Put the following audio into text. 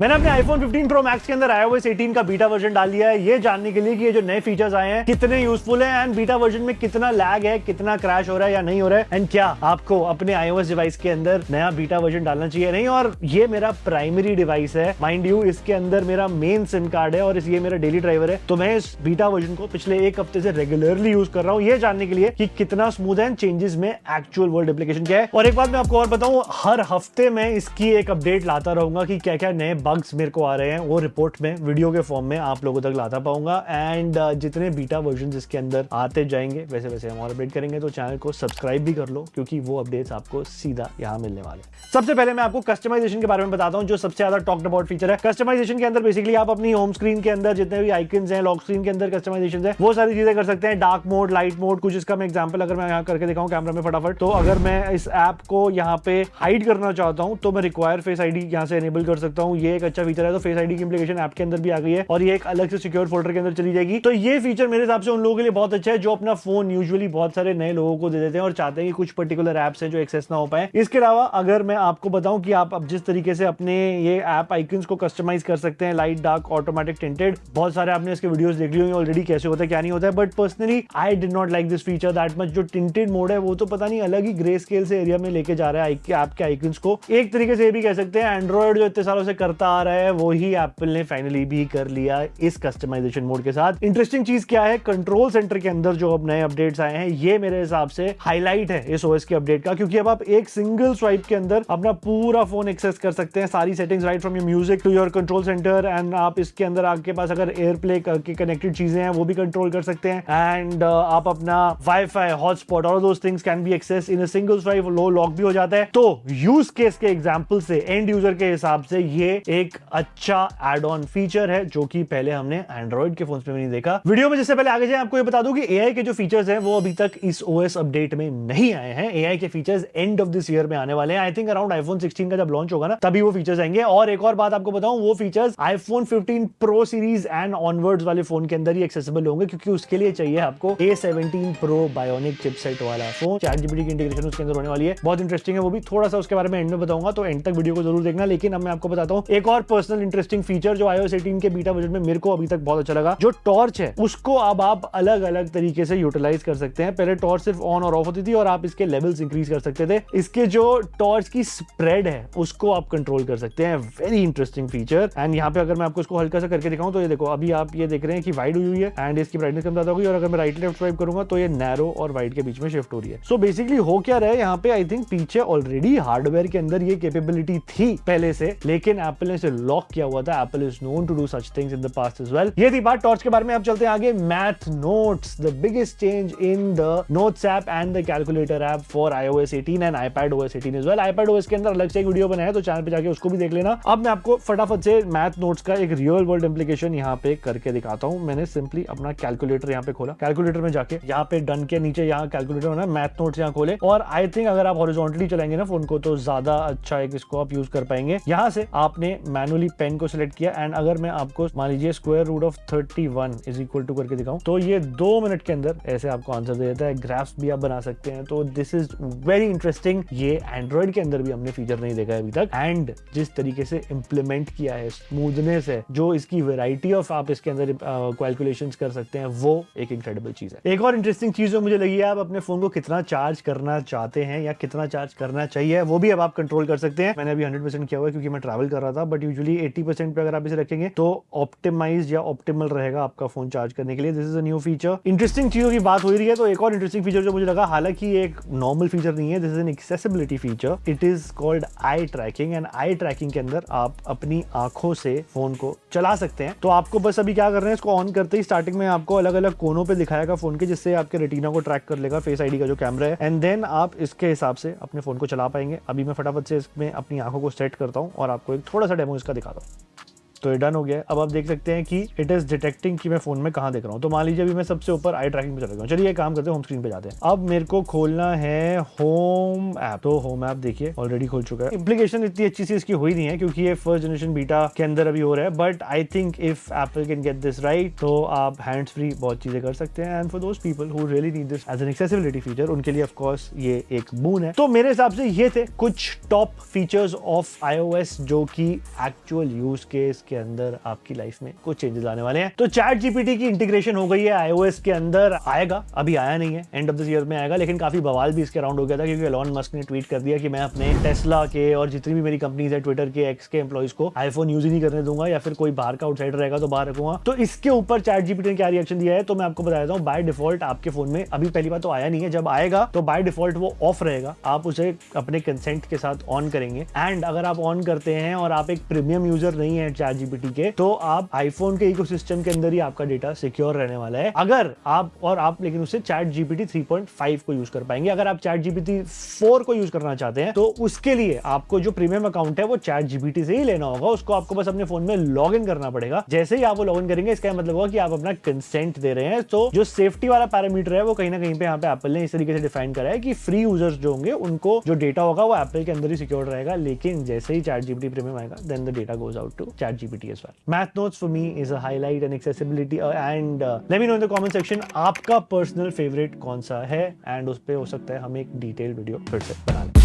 मैंने अपने iPhone 15 Pro Max के अंदर iOS 18 का बीटा वर्जन डाल दिया है, ये जानने के लिए कि ये जो नए फीचर्स आए हैं कितने यूजफुल हैं एंड बीटा वर्जन में कितना लैग है, कितना क्रैश हो रहा है या नहीं हो रहा है, एंड क्या आपको अपने iOS डिवाइस के अंदर नया बीटा वर्जन डालना चाहिए नहीं। और ये मेरा प्राइमरी डिवाइस है, माइंड यू, इसके अंदर मेरा मेन सिम कार्ड है और ये मेरा डेली ड्राइवर है, तो मैं इस बीटा वर्जन को पिछले एक हफ्ते से रेगुलरली यूज कर रहा हूँ, ये जानने के लिए कि कितना स्मूथ है, चेंजेस में एक्चुअल वर्ल्ड एप्लीकेशन क्या है। और एक बात मैं आपको और बताऊं, हर हफ्ते मैं इसकी एक अपडेट लाता रहूंगा कि क्या क्या नए बग्स मेरे को आ रहे हैं, वो रिपोर्ट में वीडियो के फॉर्म में आप लोगों तक लाता पाऊंगा। एंड जितने बीटा वर्जन इसके अंदर आते जाएंगे वैसे वैसे हम और अपडेट करेंगे, तो चैनल को सब्सक्राइब भी कर लो क्योंकि वो अपडेट्स आपको सीधा यहाँ मिलने वाले। सबसे पहले मैं आपको कस्टमाइजेशन के बारे में बताता हूं, जो सबसे ज्यादा टॉक्ड अबाउट फीचर है। कस्टमाइजेशन के अंदर बेसिकली आप अपनी होम स्क्रीन के अंदर जितने भी आइकन्स हैं, लॉक स्क्रीन के अंदर कस्टमाइजेशन है, वो सारी चीजें कर सकते हैं। डार्क मोड, लाइट मोड, कुछ इसका मैं एग्जांपल अगर मैं यहाँ करके दिखाऊं कैमरा में फटाफट, तो अगर मैं इस ऐप को यहाँ पे हाइड करना चाहता हूं तो मैं रिक्वायर फेस आईडी यहाँ से एनेबल कर सकता हूं। ये एक अच्छा फीचर है, तो फेस आईडी की इंप्लीकेशन ऐप के अंदर भी आ गई है और ये एक अलग से सिक्योर फोल्डर के अंदर चली जाएगी। तो ये फीचर मेरे हिसाब से उन लोगों के लिए बहुत अच्छा है जो अपना फोन यूजुअली बहुत सारे नए लोगों को दे देते हैं और चाहते हैं कि कुछ पर्टिकुलर ऐप्स हैं जो एक्सेस ना हो पाए। इसके अलावा अगर मैं आपको बताऊं कि आप अब जिस तरीके से अपने ये ऐप आइकन्स को कस्टमाइज कर सकते हैं, लाइट, डार्क, ऑटोमेटिक, टिंटेड, बहुत सारे आपने इसके वीडियोस देख लिए होंगे ऑलरेडी कैसे होता है क्या नहीं होता है, but personally I did not like this feature that much. जो टिंटेड मोड है वो तो पता नहीं अलग ही ग्रे स्केल से एरिया में लेके जा रहा है ऐप के आइकन्स को। एक तरीके से ये भी कह सकते हैं एंड्रॉइड जो इतने सालों से करता आ रहा है वो ही एप्पल ने फाइनली भी कर लिया इस कस्टमाइजेशन मोड के साथ। इंटरेस्टिंग चीज क्या है, कंट्रोल सेंटर के अंदर जो अब नए अपडेट्स आए हैं, ये मेरे हिसाब से हाईलाइट है इस ओएस के अपडेट का, क्योंकि अब आप एक सिंगल स्वाइप के अंदर अपना पूरा फोन एक्सेस कर सकते हैं, सारी settings right from your music to your control centre. And आप इसके अंदर आपके पास अगर एयरप्ले की कनेक्टेड चीजें हैं वो भी कंट्रोल कर सकते हैं। एंड आप अपना wifi, hotspot, all those things can be access in a single swipe, लो लॉक भी हो जाता है। तो यूज केस के एग्जांपल से, एंड यूजर के हिसाब से ये एक अच्छा एड ऑन फीचर है जो कि पहले हमने एंड्रॉइड के फोन्स में भी नहीं देखा। वीडियो में जिससे पहले आगे जाए आपको ये बता दूं कि एआई के जो फीचर्स हैं वो अभी तक इस ओएस अपडेट में नहीं आए हैं। एआई के features end of this year में आने वाले हैं। आई थिंक अराउंड आईफोन 16 का जब लॉन्च होगा ना तभी वो फीचर्स आएंगे। और एक और बात आपको बताऊं, वो features iPhone 15 pro series and onwards वाले फोन के अंदर ही एक्सेसिबल होंगे, क्योंकि उसके लिए चाहिए आपको A17 प्रो बायोनिक चिपसेट वाला फोन। ChatGPT की इंटीग्रेशन उसके अंदर होने वाली है, बहुत इंटरेस्टिंग है वो भी। थोड़ा सा उसके बारे में एंड में बताऊंगा, तो एंड तक वीडियो को जरूर देखना। लेकिन अब मैं आपको बताता हूं एक और पर्सनल इंटरेस्टिंग फीचर जो iOS 18 के बीटा वर्जन में मेरे को अभी तक बहुत अच्छा लगा। जो टॉर्च है उसको अब आप अलग अलग तरीके से यूटिलाइज कर सकते हैं। पहले टॉर्च सिर्फ ऑन और ऑफ होती थी और आप इसके लेवल्स इंक्रीज कर सकते थे। इसके जो टॉर्च की स्प्रेड है उसको आप कंट्रोल कर सकते हैं। Very interesting feature. एंड यहाँ पे अगर मैं आपको इसको हल्का सा करके दिखाऊं तो ये देखो, अभी आप ये देख रहे हैं कि वाइड हुई हुई है एंड इसकी ब्राइटनेस कम ज्यादा होगी, और अगर मैं राइट लेफ्ट स्वाइप करूंगा तो ये नैरो और वाइड के बीच में शिफ्ट हो रही है। सो बेसिकली हो क्या रहा है यहाँ पे, आई थिंक पीछे ऑलरेडी हार्डवेयर के अंदर ये कैपेबिलिटी थी पहले से, लेकिन एप्पल ने इसे लॉक किया हुआ था। Apple is known to do such things in the past as well. ये थी बात टॉर्च के बारे में। अब चलते हैं आगे। Math notes, the biggest change in the notes app and the calculator app for iOS 18 and iPadOS 18 as well. iPadOS के अंदर अलग से एक वीडियो बनाया है, तो चैनल पे जाके उसको भी देख लेना। अब मैं आपको फटाफट से मैथ नोट्स का एक रियल वर्ल्ड एप्लीकेशन यहाँ पे करके दिखाता हूँ। मैंने सिंपली अपना कैलकुलेटर यहाँ पे खोला, कैलकुलेटर में जाके यहाँ पे डन के नीचे यहाँ कैलकुलेटर होना, मैथ नोट्स यहाँ खोले, और आई थिंक अगर आप हॉरिजॉन्टली चलाएंगे ना फोन को तो ज्यादा अच्छा एक इसको आप यूज कर पाएंगे। यहाँ से आपने मैनुअली पेन को सिलेक्ट किया एंड अगर मैं आपको मान लीजिए square root of 31 is equal to करके दिखाऊं तो ये 2 मिनट के अंदर ऐसे आपको आंसर दे देता है। ग्राफ्स भी आप बना सकते हैं, तो दिस इज वेरी इंटरेस्टिंग। ये एंड्रॉइड के अंदर भी हमने फीचर नहीं देखा है अभी तक, एंड जिस तरीके से इंप्लीमेंट किया है, स्मूथनेस है, जो इसकी वेराइटी ऑफ आप इसके अंदर कैलकुलेशंस कर सकते हैं, वो एक इनक्रेडिबल चीज है। एक और इंटरेस्टिंग चीज जो मुझे लगी है, आप अपने फोन को कितना चार्ज करना चाहते हैं या कितना चार्ज करना चाहिए वो भी अब आप कंट्रोल कर सकते हैं। मैंने अभी 100% किया हुआ है क्योंकि मैं ट्रैवल कर रहा था, बट यूजुअली 80% पे अगर आप इसे रखेंगे तो ऑप्टिमाइज या ऑप्टिमल रहेगा आपका फोन चार्ज करने के लिए। This is a new feature. Interesting चीजों की बात हो रही है तो एक और इंटरेस्टिंग फीचर जो मुझे लगा, हालांकि एक नॉर्मल फीचर नहीं है, this is an accessibility feature. It is called eye tracking, and eye tracking के अंदर आप अपनी आंखों से फोन को चला सकते हैं। तो आपको बस अभी क्या करना है, इसको ऑन करते ही स्टार्टिंग में आपको अलग अलग कोनों पे दिखाएगा फोन के, जिससे आपके रेटिना को ट्रैक कर लेगा फेस आईडी का जो कैमरा है, एंड देन आप इसके हिसाब से अपने फोन को चला पाएंगे। अभी मैं फटाफट से इसमें अपनी आंखों को सेट करता हूं और आपको एक थोड़ा सा डेमो इसका दिखाता हूं। तो ये डन हो गया। अब आप देख सकते हैं कि इट इज डिटेक्टिंग कि मैं फोन में कहां देख रहा हूं। तो मान लीजिए अभी मैं सबसे ऊपर आई ट्रैकिंग पे चला गया हूं। चलिए एक काम करते हैं, होम स्क्रीन पे जाते हैं। अब मेरे को खोलना है होम ऐप। तो होम ऐप देखिए ऑलरेडी खुल चुका है। एप्लीकेशन इतनी अच्छी सी इसकी हुई नहीं है क्योंकि ये फर्स्ट जनरेशन बीटा के अंदर अभी हो रहा है, but I think if Apple can get this right तो आप हैंड्स फ्री बहुत चीजें कर सकते हैं। And for those people who really need this as an accessibility feature, उनके लिए ऑफ कोर्स ये एक बून है। तो मेरे हिसाब से ये थे कुछ टॉप फीचर्स ऑफ iOS जो कि एक्चुअल यूज केस के अंदर आपकी लाइफ में कुछ चेंजेस लाने वाले हैं। तो चैट जीपीटी की इंटीग्रेशन हो गई है iOS के अंदर, आएगा, अभी आया नहीं है, एंड ऑफ दिस ईयर में आएगा, लेकिन काफी बवाल भी इसके अराउंड हो गया था क्योंकि एलॉन मस्क ने ट्वीट कर दिया कि मैं अपने टेस्ला के और जितनी भी मेरी कंपनीज है, ट्विटर के, एक्स के एम्प्लॉइज को आईफोन यूज ही नहीं करने दूंगा, या फिर कोई बाहर का आउटसाइडर रहेगा तो बाहर रखूंगा। तो इसके ऊपर चैट जीपीटी ने क्या रिएक्शन दिया है तो मैं आपको बता देता हूं। बाय डिफॉल्ट आपके फोन में अभी पहली बात तो आया नहीं है, जब आएगा तो बाय डिफॉल्ट वो ऑफ रहेगा, आप उसे अपने कंसेंट के साथ ऑन करेंगे। एंड अगर आप ऑन करते हैं और आप एक प्रीमियम यूजर नहीं है चैट जीपीटी के, तो आप आईफोन के इकोसिस्टम के अंदर ही आपका डेटा सिक्योर रहने वाला है। अगर आप लेकिन उससे चैट जीपीटी 3.5 को यूज कर पाएंगे। अगर आप चैट जीपीटी 4 को यूज करना चाहते हैं तो उसके लिए आपको जो प्रीमियम अकाउंट है वो चैट जीपीटी से ही लेना होगा। उसको आपको बस अपने फोन में लॉग इन करना पड़ेगा। जैसे ही आप वो लॉग इन करेंगे, इसका मतलब होगा कि आप अपना कंसेंट दे रहे हैं। तो जो सेफ्टी वाला पैरामीटर है वो कहीं ना कहीं पे यहाँ पे एप्पल ने इस तरीके से डिफाइन करा है कि फ्री यूजर्स जो होंगे उनको जो डेटा होगा वो एप्पल के अंदर ही सिक्योर रहेगा। लेकिन जैसे ही चैट जीपीटी प्रीमियम आएगा, then the data goes out to ChatGPT as well. Math notes for me is a highlight and accessibility, and let me know in the comment section आपका personal favourite कौन सा है, and उस पे हो सकता है हम एक डिटेल वीडियो फिर से बना लें।